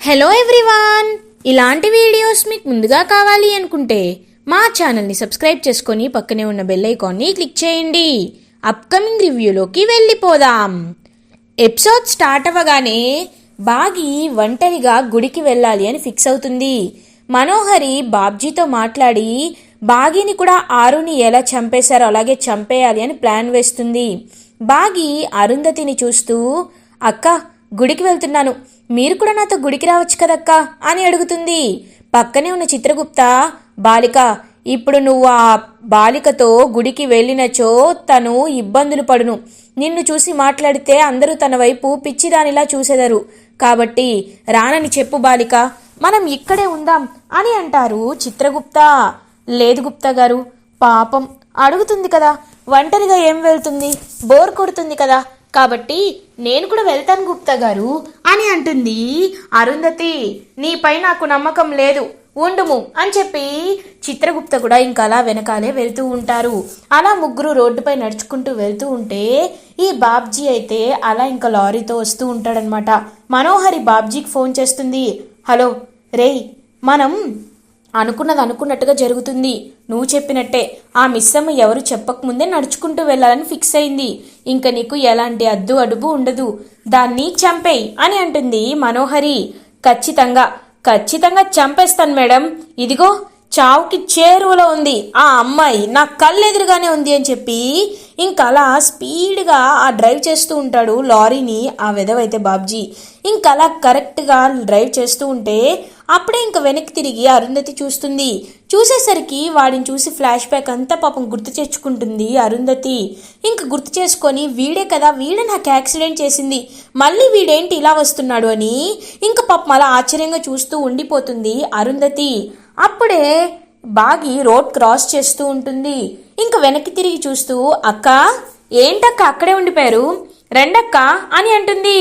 Hello everyone, ఇలాంటి videos మీకు ముందుగా కావాలి అనుకుంటే మా ఛానల్ని సబ్స్క్రైబ్ చేసుకొని పక్కనే ఉన్న బెల్ ఐకాన్ని క్లిక్ చేయండి. అప్కమింగ్ రివ్యూలోకి వెళ్ళిపోదాం. ఎపిసోడ్ స్టార్ట్ అవ్వగానే బాగి ఒంటరిగా గుడికి వెళ్ళాలి అని ఫిక్స్ అవుతుంది. మనోహరి బాబ్జీతో మాట్లాడి బాగిని కూడా ఆరుని ఎలా చంపేశారో అలాగే చంపేయాలి అని ప్లాన్ వేస్తుంది. బాగి అరుంధతిని చూస్తూ, అక్క గుడికి వెళ్తున్నాను, మీరు కూడా నాతో గుడికి రావచ్చు కదక్క అని అడుగుతుంది. పక్కనే ఉన్న చిత్రగుప్త, బాలిక ఇప్పుడు నువ్వు ఆ బాలికతో గుడికి వెళ్ళినచో తను ఇబ్బందులు పడును, నిన్ను చూసి మాట్లాడితే అందరూ తన వైపు పిచ్చిదానిలా చూసేదరు, కాబట్టి రానని చెప్పు బాలిక, మనం ఇక్కడే ఉందాం అని అంటారు చిత్రగుప్త. లేదు గుప్తా గారు, పాపం అడుగుతుంది కదా, ఒంటరిగా ఏం వెళ్తుంది, బోర్ కొడుతుంది కదా, కాబట్టి నేను కూడా వెళ్తాను గుప్తా గారు అని అంటుంది అరుంధతి. నీపై నాకు నమ్మకం లేదు, ఉండుము అని చెప్పి చిత్రగుప్త కూడా ఇంకా అలా వెనకాలే వెళ్తూ ఉంటారు. అలా ముగ్గురు రోడ్డుపై నడుచుకుంటూ వెళ్తూ ఉంటే ఈ బాబ్జీ అయితే అలా ఇంకా లారీతో వస్తూ ఉంటాడనమాట. మనోహరి బాబ్జీకి ఫోన్ చేస్తుంది. హలో రేయ్, మనం అనుకున్నది అనుకున్నట్టుగా జరుగుతుంది, నువ్వు చెప్పినట్టే ఆ మిస్సమ్మ ఎవరు చెప్పకముందే నడుచుకుంటూ వెళ్ళాలని ఫిక్స్ అయింది, ఇంకా నీకు ఎలాంటి అడ్డు అడుగు ఉండదు, దాన్ని చంపేయి అని అంటుంది మనోహరి. ఖచ్చితంగా చంపేస్తాను మేడం, ఇదిగో చావుకి చేరువలో ఉంది ఆ అమ్మాయి, నా కళ్ళెదురుగానే ఉంది అని చెప్పి ఇంకా అలా స్పీడ్గా ఆ డ్రైవ్ చేస్తూ ఉంటాడు లారీని ఆ వెధవైతే బాబ్జీ. ఇంకా అలా కరెక్ట్గా డ్రైవ్ చేస్తూ ఉంటే అప్పుడే ఇంక వెనక్కి తిరిగి అరుంధతి చూస్తుంది. చూసేసరికి వాడిని చూసి ఫ్లాష్ బ్యాక్ అంతా పాపం గుర్తు తెచ్చుకుంటుంది అరుంధతి. ఇంక గుర్తు చేసుకొని వీడే కదా, వీడే నాకు యాక్సిడెంట్ చేసింది, మళ్ళీ వీడేంటి ఇలా వస్తున్నాడు అని ఇంక పాపం అలా ఆశ్చర్యంగా చూస్తూ ఉండిపోతుంది అరుంధతి. అప్పుడే బాగి రోడ్ క్రాస్ చేస్తూ ఉంటుంది. ఇంక వెనక్కి తిరిగి చూస్తూ, అక్క ఏంటక్క అక్కడే ఉండిపోయారు, రెండక్క అని అంటుంది.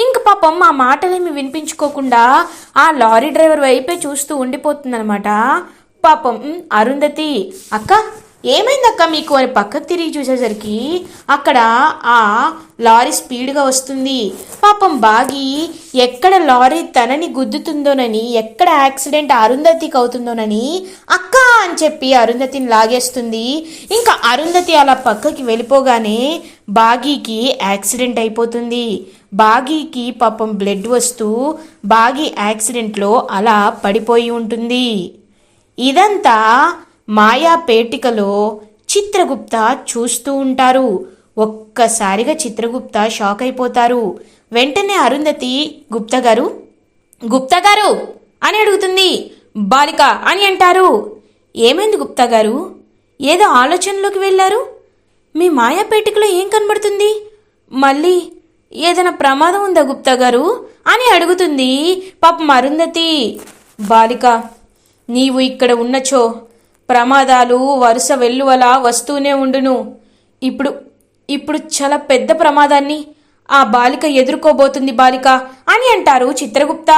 ఇంక పాపం ఆ మాటలేమి వినిపించుకోకుండా ఆ లారీ డ్రైవర్ వైపే చూస్తూ ఉండిపోతుందనమాట పాపం అరుంధతి. అక్క ఏమైందక్క మీకు అని పక్కకు తిరిగి చూసేసరికి అక్కడ ఆ లారీ స్పీడ్గా వస్తుంది. పాపం బాగి ఎక్కడ లారీ తనని గుద్దుతుందోనని, ఎక్కడ యాక్సిడెంట్ అరుంధతికి అవుతుందోనని అక్క అని చెప్పి అరుంధతిని లాగేస్తుంది. ఇంకా అరుంధతి అలా పక్కకి వెళ్ళిపోగానే బాగీకి యాక్సిడెంట్ అయిపోతుంది. బాగీకి పాపం బ్లడ్ వస్తూ బాగి యాక్సిడెంట్లో అలా పడిపోయి ఉంటుంది. ఇదంతా మాయా పేటికలో చిత్రగుప్త చూస్తూ ఉంటారు. ఒక్కసారిగా చిత్రగుప్త షాక్ అయిపోతారు. వెంటనే అరుంధతి గుప్తా గారు అని అడుగుతుంది. బాలిక అని అంటారు. ఏమైంది గుప్తా గారు, ఏదో ఆలోచనలోకి వెళ్ళారు, మీ మాయా పేటికలో ఏం కనబడుతుంది, మళ్ళీ ఏదైనా ప్రమాదం ఉందా గుప్తా గారు అని అడుగుతుంది పాపం అరుంధతి. బాలిక నీవు ఇక్కడ ఉన్నచో ప్రమాదాలు వరుస వెల్లువలా వస్తూనే ఉండును. ఇప్పుడు చాలా పెద్ద ప్రమాదాన్ని ఆ బాలిక ఎదుర్కోబోతుంది బాలిక అని అంటారు చిత్రగుప్త.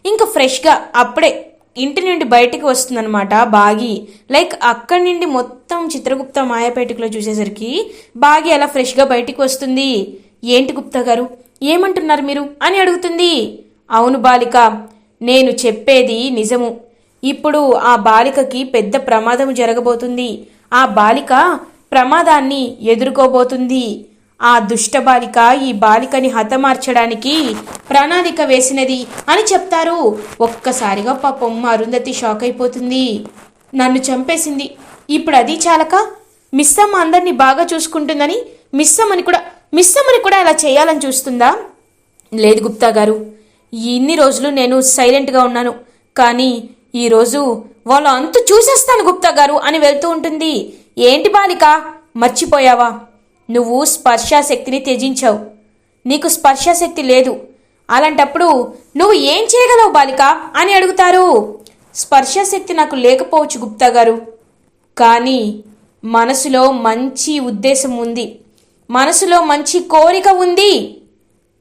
ఇంకా ఫ్రెష్గా అప్పుడే ఇంటి నుండి బయటికి వస్తుందన్నమాట బాగి. లైక్ అక్కడి నుండి మొత్తం చిత్రగుప్త మాయాపేటికలో చూసేసరికి బాగి అలా ఫ్రెష్గా బయటికి వస్తుంది. ఏంటి గుప్తా గారు ఏమంటున్నారు మీరు అని అడుగుతుంది. అవును బాలిక, నేను చెప్పేది నిజము, ఇప్పుడు ఆ బాలికకి పెద్ద ప్రమాదం జరగబోతుంది, ఆ బాలిక ప్రమాదాన్ని ఎదుర్కోబోతుంది, ఆ దుష్ట బాలిక ఈ బాలికని హతమార్చడానికి ప్రణాళిక వేసినది అని చెప్తారు. ఒక్కసారిగా పాపం అరుంధతి షాక్ అయిపోతుంది. నన్ను చంపేసింది, ఇప్పుడు అది చాలక మిస్సమ్మ అందరినీ బాగా చూసుకుంటుందని మిస్సమ్మని కూడా అలా చేయాలని చూస్తుందా? లేదు గుప్తా గారు, ఇన్ని రోజులు నేను సైలెంట్గా ఉన్నాను, కానీ ఈరోజు వాళ్ళ అంతు చూసేస్తాను గుప్తా గారు అని వెళ్తూ ఉంటుంది. ఏంటి బాలిక మర్చిపోయావా, నువ్వు స్పర్శాశక్తిని త్యజించావు, నీకు స్పర్శాశక్తి లేదు, అలాంటప్పుడు నువ్వు ఏం చేయగలవు బాలిక అని అడుగుతారు. స్పర్శాశక్తి నాకు లేకపోవచ్చు గుప్తా గారు, కానీ మనసులో మంచి ఉద్దేశం ఉంది, మనసులో మంచి కోరిక ఉంది,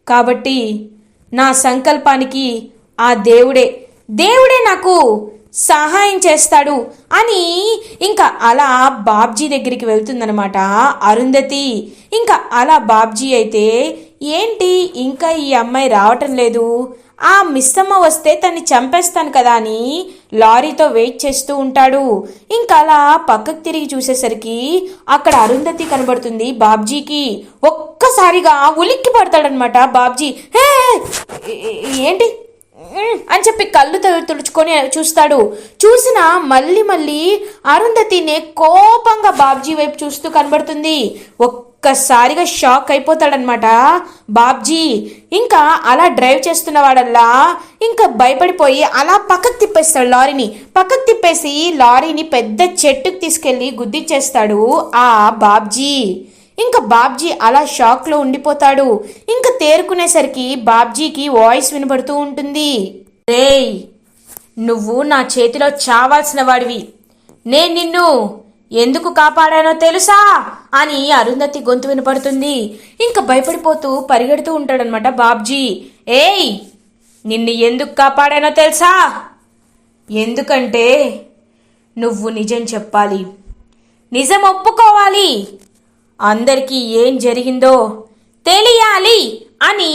కాబట్టి నా సంకల్పానికి ఆ దేవుడే నాకు సహాయం చేస్తాడు అని ఇంకా అలా బాబ్జీ దగ్గరికి వెళ్తుందనమాట అరుంధతి. ఇంకా అలా బాబ్జీ అయితే ఏంటి ఇంకా ఈ అమ్మాయి రావటం లేదు ఆ మిస్సమ్మ వస్తే తన్ని చంపేస్తాను కదా అని లారీతో వెయిట్ చేస్తూ ఉంటాడు. ఇంకా అలా పక్కకు తిరిగి చూసేసరికి అక్కడ అరుంధతి కనబడుతుంది బాబ్జీకి. ఒక్కసారిగా ఉలిక్కి పడతాడనమాట బాబ్జీ. హే ఏంటి అని చెప్పి కళ్ళు తుడుచుకొని చూస్తాడు. చూసిన మళ్ళీ మళ్ళీ అరుంధతినే కోపంగా బాబ్జీ వైపు చూస్తూ కనబడుతుంది. ఒక్కసారిగా షాక్ అయిపోతాడనమాట బాబ్జీ. ఇంకా అలా డ్రైవ్ చేస్తున్న వాడల్లా ఇంకా భయపడిపోయి అలా పక్కకు తిప్పేస్తాడు లారీని. పక్కకు తిప్పేసి లారీని పెద్ద చెట్టుకు తీసుకెళ్లి గుద్దిచ్చేస్తాడు ఆ బాబ్జీ. ఇంకా బాబ్జీ అలా షాక్లో ఉండిపోతాడు. ఇంకా తేరుకునేసరికి బాబ్జీకి వాయిస్ వినబడుతూ ఉంటుంది. రేయ్, నువ్వు నా చేతిలో చావాల్సిన వాడివి. నేను నిన్ను ఎందుకు కాపాడానో తెలుసా అని అరుంధతి గొంతు వినపడుతుంది. ఇంకా భయపడిపోతూ పరిగెడుతూ ఉంటాడనమాట బాబ్జీ. ఏయ్, నిన్ను ఎందుకు కాపాడానో తెలుసా? ఎందుకంటే నువ్వు నిజం చెప్పాలి, నిజం ఒప్పుకోవాలి, అందరికీ ఏం జరిగిందో తెలియాలి అని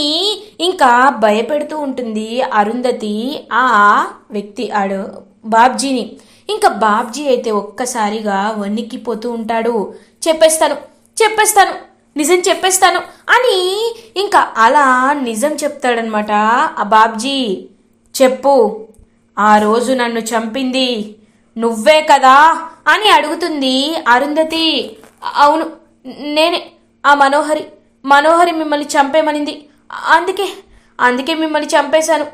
ఇంకా భయపెడుతూ ఉంటుంది అరుంధతి ఆ వ్యక్తి బాబ్జీని. ఇంకా బాబ్జీ అయితే ఒక్కసారిగా వణికిపోతూ ఉంటాడు. చెప్పేస్తాను నిజం చెప్పేస్తాను అని ఇంకా అలా నిజం చెప్తాడనమాట ఆ బాబ్జీ. చెప్పు, ఆ రోజు నన్ను చంపింది నువ్వే కదా అని అడుగుతుంది అరుంధతి. అవును, నేనే. ఆ మనోహరి మిమ్మల్ని చంపేమనింది, అందుకే మిమ్మల్ని చంపేశాను.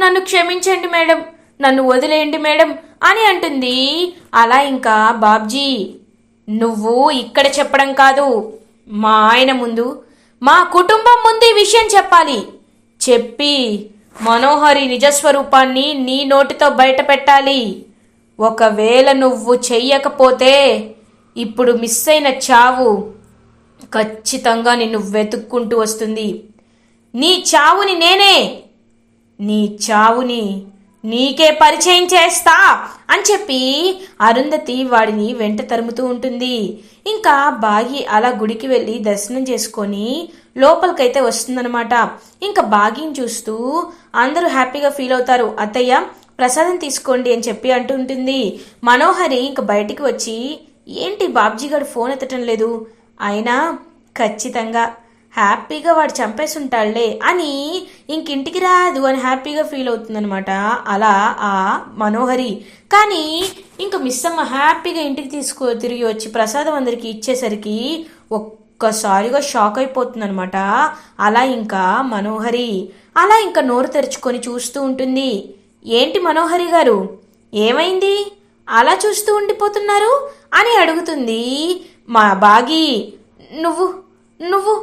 నన్ను క్షమించండి మేడం, నన్ను వదిలేయండి మేడం అని అంటుంది. అలా ఇంకా బాబ్జీ, నువ్వు ఇక్కడ చెప్పడం కాదు, మా ఆయన ముందు, మా కుటుంబం ముందు ఈ విషయం చెప్పాలి. చెప్పి మనోహరి నిజస్వరూపాన్ని నీ నోటితో బయట పెట్టాలి. ఒకవేళ నువ్వు చెయ్యకపోతే ఇప్పుడు మిస్ అయిన చావు ఖచ్చితంగా నిన్ను వెతుక్కుంటూ వస్తుంది. నీ చావుని నీకే పరిచయం చేస్తా అని చెప్పి అరుంధతి వాడిని వెంట తరుముతూ ఉంటుంది. ఇంకా బాగి అలా గుడికి వెళ్ళి దర్శనం చేసుకొని లోపలికైతే వస్తుందన్నమాట. ఇంకా బాగిని చూస్తూ అందరూ హ్యాపీగా ఫీల్ అవుతారు. అత్తయ్య ప్రసాదం తీసుకోండి అని చెప్పి అంటుంటుంది. మనోహరి ఇంక బయటికి వచ్చి, ఏంటి బాబ్జీ గారు ఫోన్ ఎత్తటం లేదు, అయినా ఖచ్చితంగా హ్యాపీగా వాడు చంపేసుంటాడులే అని ఇంకింటికి రాదు అని హ్యాపీగా ఫీల్ అవుతుందనమాట అలా ఆ మనోహరి. కానీ ఇంక మిస్సమ్మ హ్యాపీగా ఇంటికి తిరిగి వచ్చి ప్రసాదం అందరికి ఇచ్చేసరికి ఒక్కసారిగా షాక్ అయిపోతుందనమాట. అలా ఇంకా మనోహరి అలా ఇంకా నోరు తెరుచుకొని చూస్తూ ఉంటుంది. ఏంటి మనోహరి గారు, ఏమైంది అలా చూస్తూ ఉండిపోతున్నారు అని అడుగుతుంది. మా బాగి నువ్వు నువ్వు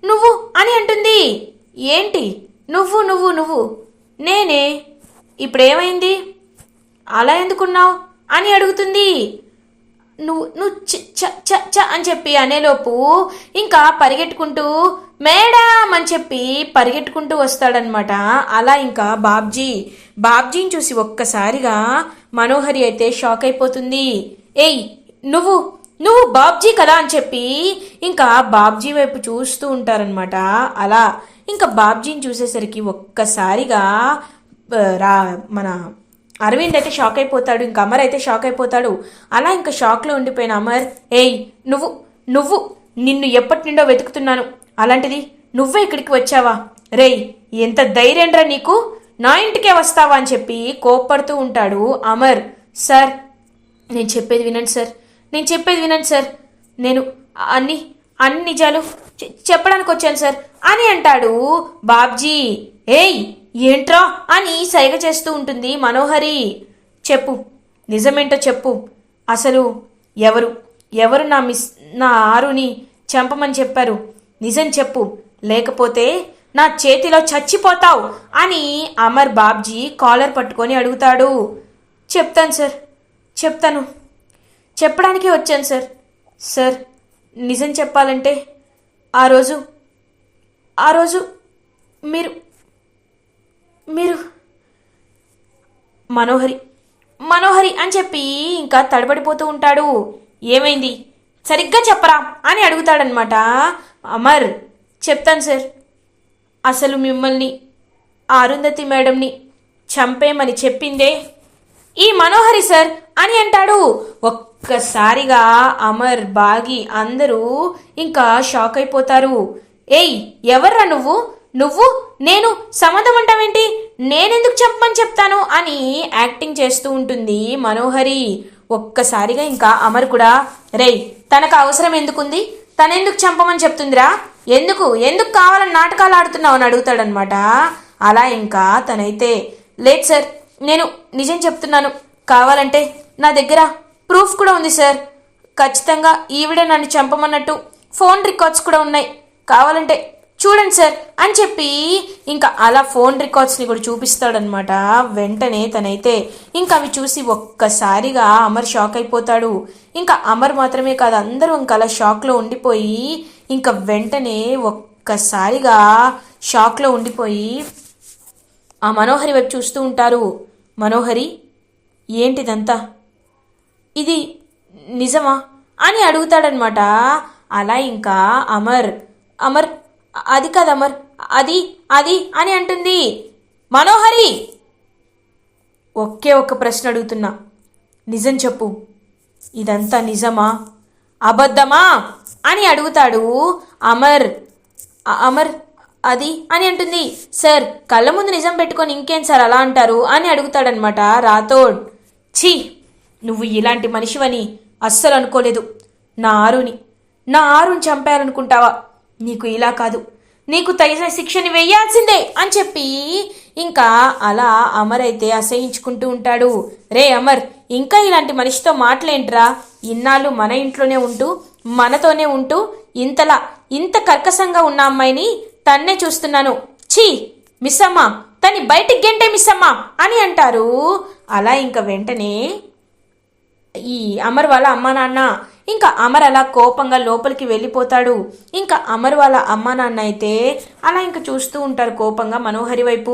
నువ్వు అని అంటుంది. ఏంటి నువ్వు నువ్వు నువ్వు నేనే, ఇప్పుడేమైంది, అలా ఎందుకున్నావు అని అడుగుతుంది. నువ్వు చ అని చెప్పి అనేలోపు ఇంకా పరిగెట్టుకుంటూ మేడం అని చెప్పి పరిగెట్టుకుంటూ వస్తాడనమాట. అలా ఇంకా బాబ్జీని చూసి ఒక్కసారిగా మనోహరి అయితే షాక్ అయిపోతుంది. ఏయ్, నువ్వు బాబ్జీ కదా అని చెప్పి ఇంకా బాబ్జీ వైపు చూస్తూ ఉంటారనమాట. అలా ఇంకా బాబ్జీని చూసేసరికి ఒక్కసారిగా మన అరవింద్ అయితే షాక్ అయిపోతాడు. ఇంకా అమర్ అయితే షాక్ అయిపోతాడు. అలా ఇంకా షాక్లో ఉండిపోయిన అమర్, ఏయ్ నువ్వు నిన్ను ఎప్పటి నుండో వెతుకుతున్నాను, అలాంటిది నువ్వే ఇక్కడికి వచ్చావా? రేయ్, ఎంత ధైర్యంరా నీకు, నా ఇంటికే వస్తావా అని చెప్పి కోప్పడుతూ ఉంటాడు అమర్. సార్, నేను చెప్పేది వినండి సార్, నేను అన్ని నిజాలు చెప్పడానికి వచ్చాను సార్ అని అంటాడు బాబ్జీ. ఏయ్, ఏంట్రా అని సైగ చేస్తూ ఉంటుంది మనోహరి. చెప్పు, నిజమేంటో చెప్పు, అసలు ఎవరు నా ఆరుని చంపమని చెప్పారు, నిజం చెప్పు, లేకపోతే నా చేతిలో చచ్చిపోతావు అని అమర్ బాబ్జీ కాలర్ పట్టుకొని అడుగుతాడు. చెప్తాను సార్, చెప్పడానికే వచ్చాను సార్, నిజం చెప్పాలంటే ఆ రోజు మీరు మనోహరి అని చెప్పి ఇంకా తడబడిపోతూ ఉంటాడు. ఏమైంది, సరిగ్గా చెప్పరా అని అడుగుతాడనమాట అమర్. చెప్తాను సార్, అసలు మిమ్మల్ని ఆ అరుంధతి మేడంని చంపేమని చెప్పిందే ఈ మనోహరి సార్ అని అంటాడు. ఒక్కసారిగా అమర్, బాగి అందరూ ఇంకా షాక్ అయిపోతారు. ఏయ్, ఎవర్రా నువ్వు? నువ్వు నేను సంబంధం అంటావేంటి? నేనెందుకు చంపమని చెప్తాను అని యాక్టింగ్ చేస్తూ ఉంటుంది మనోహరి. ఒక్కసారిగా ఇంకా అమర్ కూడా, రేయ్, తనకు అవసరం ఎందుకుంది? తనెందుకు చంపమని చెప్తుందిరా? ఎందుకు ఎందుకు కావాలని నాటకాలు ఆడుతున్నావు అని అడుగుతాడనమాట. అలా ఇంకా తనైతే, లేదు సార్, నేను నిజం చెప్తున్నాను. కావాలంటే నా దగ్గర ప్రూఫ్ కూడా ఉంది సార్. ఖచ్చితంగా ఈవిడే నన్ను చంపమన్నట్టు ఫోన్ రికార్డ్స్ కూడా ఉన్నాయి. కావాలంటే చూడండి సార్ అని చెప్పి ఇంకా అలా ఫోన్ రికార్డ్స్ని కూడా చూపిస్తాడనమాట. వెంటనే తనైతే ఇంకా అవి చూసి ఒక్కసారిగా అమర్ షాక్ అయిపోతాడు. ఇంకా అమర్ మాత్రమే కాదు, అందరూ ఇంకా అలా షాక్లో ఉండిపోయి ఇంకా వెంటనే ఒక్కసారిగా షాక్లో ఉండిపోయి ఆ మనోహరి వైపు చూస్తూ ఉంటారు. మనోహరి, ఏంటిదంతా? ఇది నిజమా అని అడుగుతాడనమాట. అలా ఇంకా అమర్ అమర్ అది కాదు అమర్, అది అది అని అంటుంది. మనోహరి, ఒకే ఒక్క ప్రశ్న అడుగుతున్నా, నిజం చెప్పు, ఇదంతా నిజమా అబద్ధమా అని అడుగుతాడు అమర్. అమర్ అది అని అంటుంది. సార్, కళ్ళ ముందు నిజం పెట్టుకొని ఇంకేం సార్ అలా అంటారు అని అడుగుతాడనమాట రాథోడ్. ఛీ, నువ్వు ఇలాంటి మనిషివని అస్సలు అనుకోలేదు. నా ఆరుని చంపేయాలనుకుంటావా? నీకు ఇలా కాదు, నీకు తగిన శిక్షని వేయాల్సిందే అని చెప్పి ఇంకా అలా అమర్ అయితే అసహించుకుంటూ ఉంటాడు. రే అమర్, ఇంకా ఇలాంటి మనిషితో మాటలేంట్రా? ఇన్నాళ్ళు మన ఇంట్లోనే ఉంటూ మనతోనే ఉంటూ ఇంత కర్కశంగా ఉన్న అమ్మాయిని తన్నే చూస్తున్నాను. ఛీ మిస్సమ్మ, తని బయటికి గెంటే మిస్సమ్మ అని అంటారు. అలా ఇంకా వెంటనే ఈ అమర్ వాళ్ళ అమ్మా నాన్న ఇంకా అమర్ అలా కోపంగా లోపలికి వెళ్ళిపోతాడు. ఇంకా అమర్ వాళ్ళ అమ్మా నాన్న అయితే అలా ఇంకా చూస్తూ ఉంటారు కోపంగా మనోహరి వైపు.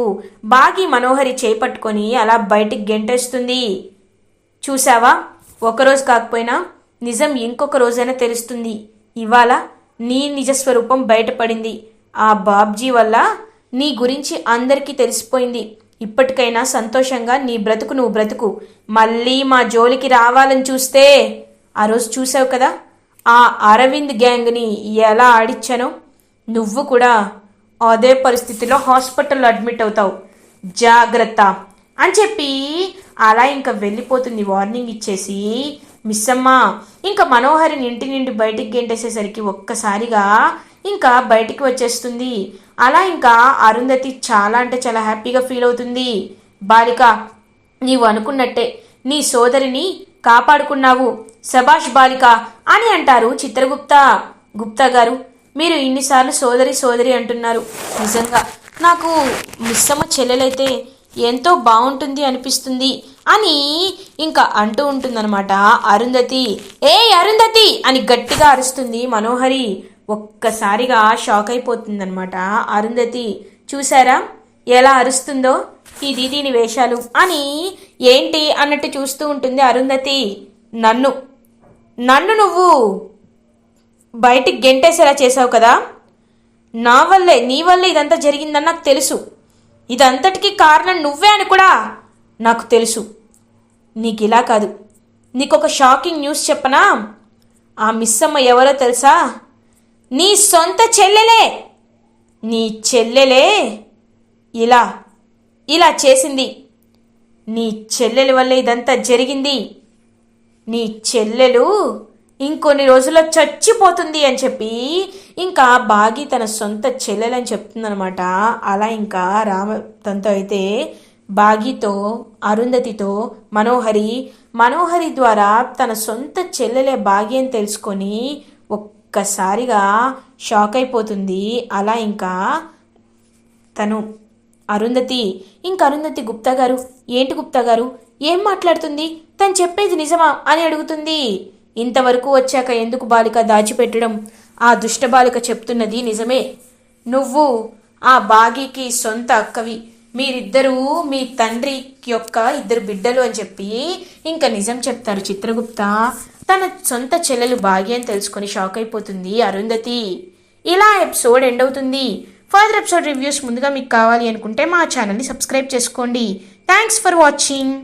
బాగి మనోహరి చేపట్టుకొని అలా బయటికి గెంటేస్తుంది. చూసావా, ఒకరోజు కాకపోయినా నిజం ఇంకొక రోజైనా తెలుస్తుంది. ఇవాళ నీ నిజస్వరూపం బయటపడింది. ఆ బాబ్జీ వల్ల నీ గురించి అందరికీ తెలిసిపోయింది. ఇప్పటికైనా సంతోషంగా నీ బ్రతుకు నువ్వు బ్రతుకు. మళ్ళీ మా జోలికి రావాలని చూస్తే, ఆ రోజు చూసావు కదా ఆ అరవింద్ గ్యాంగ్ని ఎలా ఆడిచ్చానో, నువ్వు కూడా అదే పరిస్థితిలో హాస్పిటల్లో అడ్మిట్ అవుతావు, జాగ్రత్త అని చెప్పి అలా ఇంకా వెళ్ళిపోతుంది వార్నింగ్ ఇచ్చేసి. మిస్సమ్మ ఇంకా మనోహరిని ఇంటి నుండి బయటికి గెంటేసేసరికి ఒక్కసారిగా ఇంకా బయటికి వచ్చేస్తుంది. అలా ఇంకా అరుంధతి చాలా అంటే చాలా హ్యాపీగా ఫీల్ అవుతుంది. బాలిక, నీవు అనుకున్నట్టే నీ సోదరిని కాపాడుకున్నావు, శబాష్ బాలిక అని అంటారు గుప్తా గారు. మీరు ఇన్నిసార్లు సోదరి సోదరి అంటున్నారు. నిజంగా నాకు మిస్సమ్మ చెల్లెలైతే ఎంతో బాగుంటుంది అనిపిస్తుంది అని ఇంకా అంటూ ఉంటుందన్నమాట అరుంధతి. ఏ అరుంధతి అని గట్టిగా అరుస్తుంది మనోహరి. ఒక్కసారిగా షాక్ అయిపోతుందన్నమాట అరుంధతి. చూసారా ఎలా అరుస్తుందో, ఇది దీని వేషాలు అని ఏంటి అన్నట్టు చూస్తూ ఉంటుంది అరుంధతి. నన్ను నువ్వు బయటికి గెంటేసేలా చేసావు కదా, నీ వల్లే ఇదంతా జరిగిందని నాకు తెలుసు. ఇదంతటికీ కారణం నువ్వే అని కూడా నాకు తెలుసు. నీకు ఇలా కాదు, నీకొక షాకింగ్ న్యూస్ చెప్పనా? ఆ మిస్సమ్మ ఎవరో తెలుసా? నీ సొంత చెల్లెలే. నీ చెల్లెలే ఇలా చేసింది. నీ చెల్లెల వల్లే ఇదంతా జరిగింది. నీ చెల్లెలు ఇంకొన్ని రోజుల్లో చచ్చిపోతుంది అని చెప్పి ఇంకా బాగి తన సొంత చెల్లెలని చెప్తుందనమాట. అలా ఇంకా తనతో అయితే బాగితో అరుంధతితో మనోహరి ద్వారా తన సొంత చెల్లెలే బాగి అని తెలుసుకొని ఒక్కసారిగా షాక్ అయిపోతుంది. అలా ఇంకా తను అరుంధతి గుప్తా గారు, ఏంటి గుప్తా గారు ఏం మాట్లాడుతుంది? తను చెప్పేది నిజమా అని అడుగుతుంది. ఇంతవరకు వచ్చాక ఎందుకు బాలిక దాచిపెట్టడం? ఆ దుష్ట బాలిక చెప్తున్నది నిజమే. నువ్వు ఆ బాగీకి సొంత అక్కవి, మీరిద్దరూ మీ తండ్రి యొక్క ఇద్దరు బిడ్డలు అని చెప్పి ఇంకా నిజం చెప్తారు చిత్రగుప్త. తన సొంత చెల్లెలు బాగి అని తెలుసుకొని షాక్ అయిపోతుంది అరుంధతి. ఇలా ఎపిసోడ్ ఎండ్ అవుతుంది. ఫర్దర్ ఎపిసోడ్ రివ్యూస్ ముందుగా మీకు కావాలి అనుకుంటే మా ఛానల్ని సబ్స్క్రైబ్ చేసుకోండి. Thanks for watching.